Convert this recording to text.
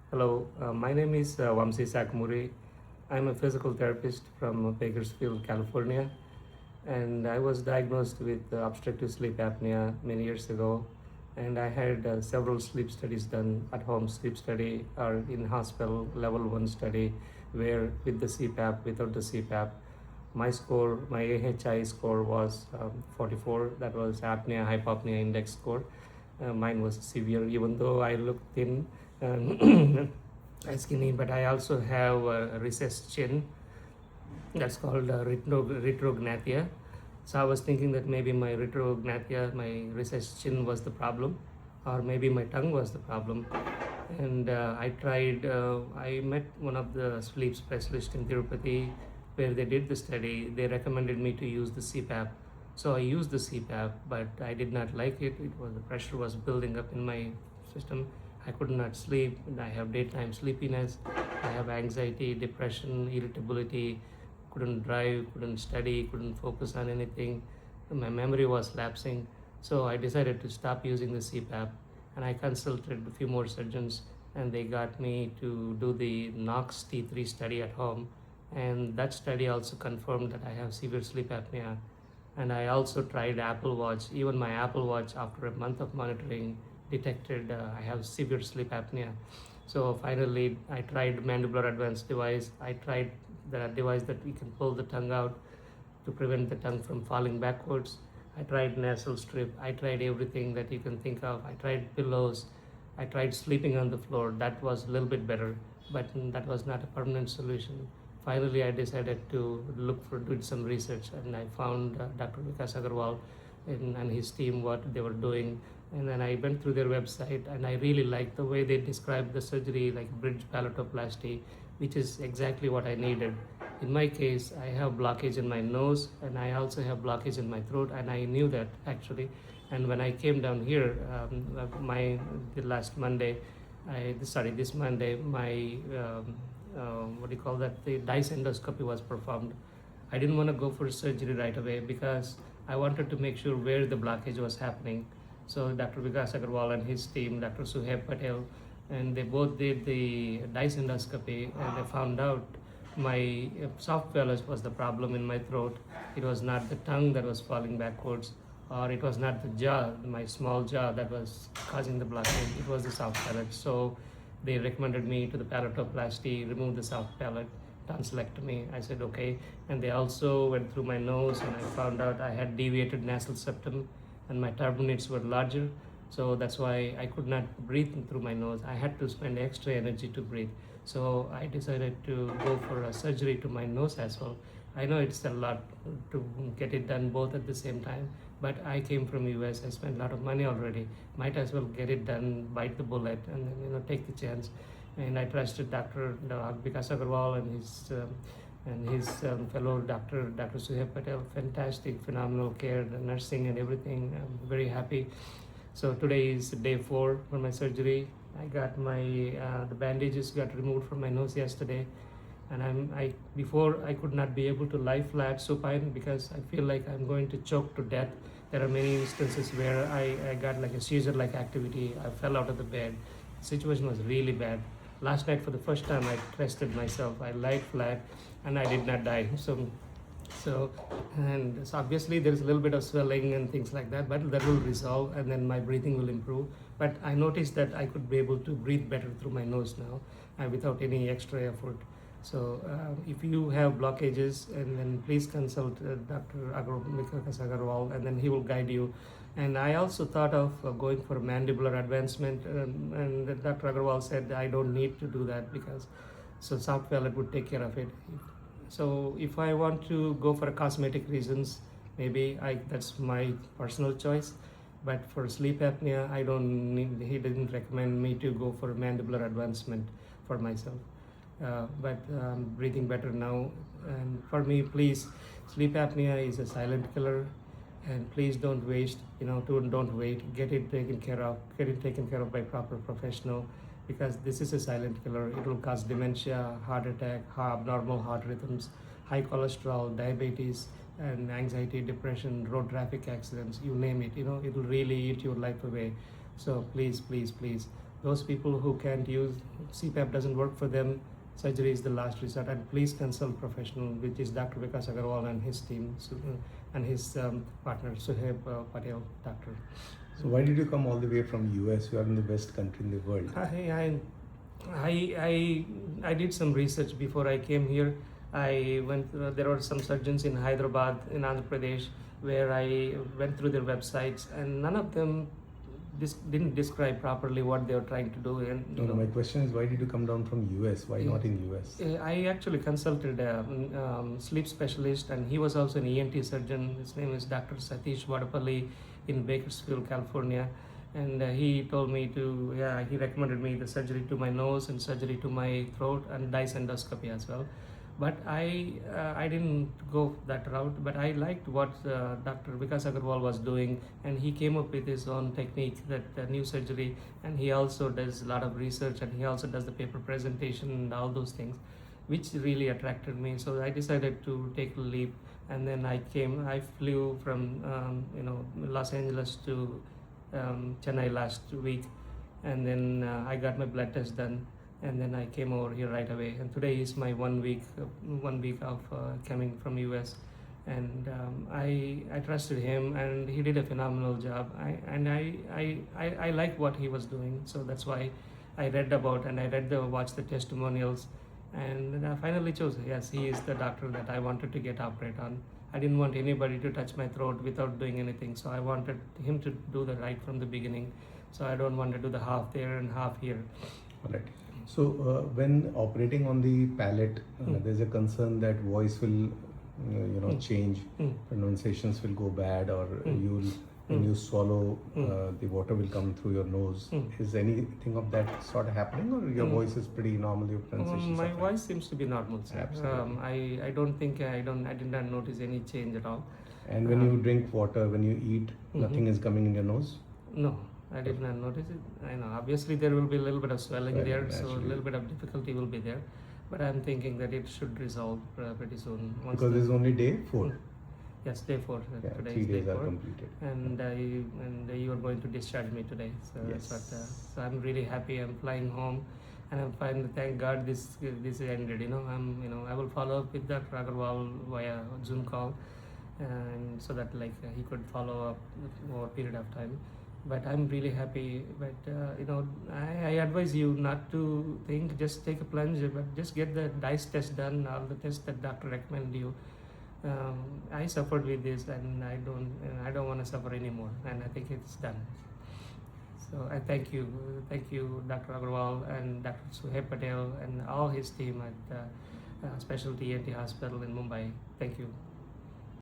Hello, my name is Vamsi Sakamuri. I'm a physical therapist from Bakersfield, California, and I was diagnosed with obstructive sleep apnea many years ago. And I had several sleep studies done at home sleep study or in hospital level 1 study where with the CPAP, without the CPAP. My AHI score was 44. That was apnea hypopnea index score. Mine was severe, even though I look thin and skinny, but I also have a recessed chin. That's called retrognathia. So I was thinking that maybe my retrognathia, my recessed chin was the problem, or maybe my tongue was the problem. And I met one of the sleep specialists in Tirupati where they did the study. They recommended me to use the CPAP. So I used the CPAP, but I did not like it. The pressure was building up in my system. I could not sleep. I have daytime sleepiness. I have anxiety, depression, irritability. Couldn't drive, couldn't study, couldn't focus on anything. My memory was lapsing. So I decided to stop using the CPAP, and I consulted a few more surgeons, and they got me to do the Knox T3 study at home. And that study also confirmed that I have severe sleep apnea. And I also tried Apple Watch. Even my Apple Watch, after a month of monitoring, detected I have severe sleep apnea. So finally, I tried mandibular advanced device. I tried the device that you can pull the tongue out to prevent the tongue from falling backwards. I tried nasal strip. I tried everything that you can think of. I tried pillows. I tried sleeping on the floor. That was a little bit better, but that was not a permanent solution. Finally, I decided to do some research, and I found Dr. Vikas Agrawal and his team, what they were doing. And then I went through their website, and I really liked the way they described the surgery, like bridge palatoplasty, which is exactly what I needed. In my case, I have blockage in my nose, and I also have blockage in my throat, and I knew that actually. And when I came down here, the last Monday, this Monday, my what do you call that? The dice endoscopy was performed. I didn't want to go for surgery right away because I wanted to make sure where the blockage was happening. So Dr. Vikas Agrawal and his team, Dr. Suhaib Patel, and they both did the dice endoscopy, and they found out my soft palate was the problem in my throat. It was not the tongue that was falling backwards, or it was not the jaw, my small jaw, that was causing the blockage. It was the soft palate. So they recommended me to the palatoplasty, remove the soft palate, tonsillectomy. I said okay. And they also went through my nose, and I found out I had deviated nasal septum, and my turbinates were larger. So that's why I could not breathe through my nose. I had to spend extra energy to breathe. So I decided to go for a surgery to my nose as well. I know it's a lot to get it done both at the same time, but I came from US. I spent a lot of money already. Might as well get it done, bite the bullet, and then take the chance. And I trusted Dr. Vikas Agrawal and his fellow Dr. Suhaib Patel. Fantastic, phenomenal care, the nursing and everything. I'm very happy. So today is day 4 for my surgery. I got my the bandages got removed from my nose yesterday, and before I could not be able to lie flat supine because I feel like I'm going to choke to death. There are many instances where I got like a seizure-like activity. I fell out of the bed. The situation was really bad. Last night, for the first time, I trusted myself. I lied flat, and I did not die. So obviously there is a little bit of swelling and things like that, but that will resolve, and then my breathing will improve. But I noticed that I could be able to breathe better through my nose now, without any extra effort. So if you have blockages, and then please consult Dr. Vikas Agrawal, and then he will guide you. And I also thought of going for mandibular advancement, and Dr. Agrawal said I don't need to do that because soft palate would take care of it. So if I want to go for cosmetic reasons, maybe that's my personal choice. But for sleep apnea, I don't need, he didn't recommend me to go for mandibular advancement for myself. But breathing better now. And for me, please, sleep apnea is a silent killer, and please don't waste. Don't wait. Get it taken care of. Get it taken care of by proper professional, because this is a silent killer. It will cause dementia, heart attack, abnormal heart rhythms, high cholesterol, diabetes, and anxiety, depression, road traffic accidents, you name it. It will really eat your life away. So please, please, please, those people who can't use CPAP, doesn't work for them, surgery is the last resort. And please consult professional, which is Dr. Vikas Agrawal and his team, and his partner Suhaib Patel, doctor. So why did you come all the way from US? You are in the best country in the world. I did some research before I came here. I went. There were some surgeons in Hyderabad, in Andhra Pradesh, where I went through their websites, and none of them didn't describe properly what they were trying to do. And No, my question is, why did you come down from US? Why not in US? I actually consulted a sleep specialist, and he was also an ENT surgeon. His name is Dr. Satish Vadapalli in Bakersfield, California. And he told me he recommended me the surgery to my nose and surgery to my throat and DICE endoscopy as well. But I didn't go that route, but I liked what Dr. Vikas Agrawal was doing, and he came up with his own technique, that new surgery, and he also does a lot of research, and he also does the paper presentation and all those things, which really attracted me. So I decided to take a leap, and then I flew from Los Angeles to Chennai last week, and then I got my blood test done, and then I came over here right away. And today is my 1 week of coming from US, and I trusted him, and he did a phenomenal job. I like what he was doing, so that's why I read about and watched the testimonials, and I finally chose. Yes, he is the doctor that I wanted to get operate on. I didn't want anybody to touch my throat without doing anything, so I wanted him to do the right from the beginning. So I don't want to do the half there and half here. All right. So when operating on the palate, there's a concern that voice will, change, pronunciations will go bad, or when you swallow, the water will come through your nose. Is anything of that sort of happening, or your voice is pretty normal? Your pronunciation. My voice seems to be normal, sir. Absolutely. I don't think I did not notice any change at all. And when you drink water, when you eat, nothing is coming in your nose? No, I did not notice it. I know obviously there will be a little bit of swelling there, naturally. So a little bit of difficulty will be there, but I'm thinking that it should resolve pretty soon. Because this is only day 4. Yes, day 4. Yeah, today 3 is days day are 4, completed. and you are going to discharge me today. So yes. that's what. So I'm really happy. I'm flying home, and I'm fine. Thank God this ended. I will follow up with Dr. Agrawal via Zoom call, and so that he could follow up over a period of time. But I'm really happy. But I advise you not to think, just take a plunge, but just get the DICE test done, all the tests that doctor recommend you. I suffered with this, and I don't want to suffer anymore, and I think it's done. So I thank you, Dr. Agrawal and Dr. Suhaib Patel and all his team at Specialty ENT Hospital in Mumbai. Thank you.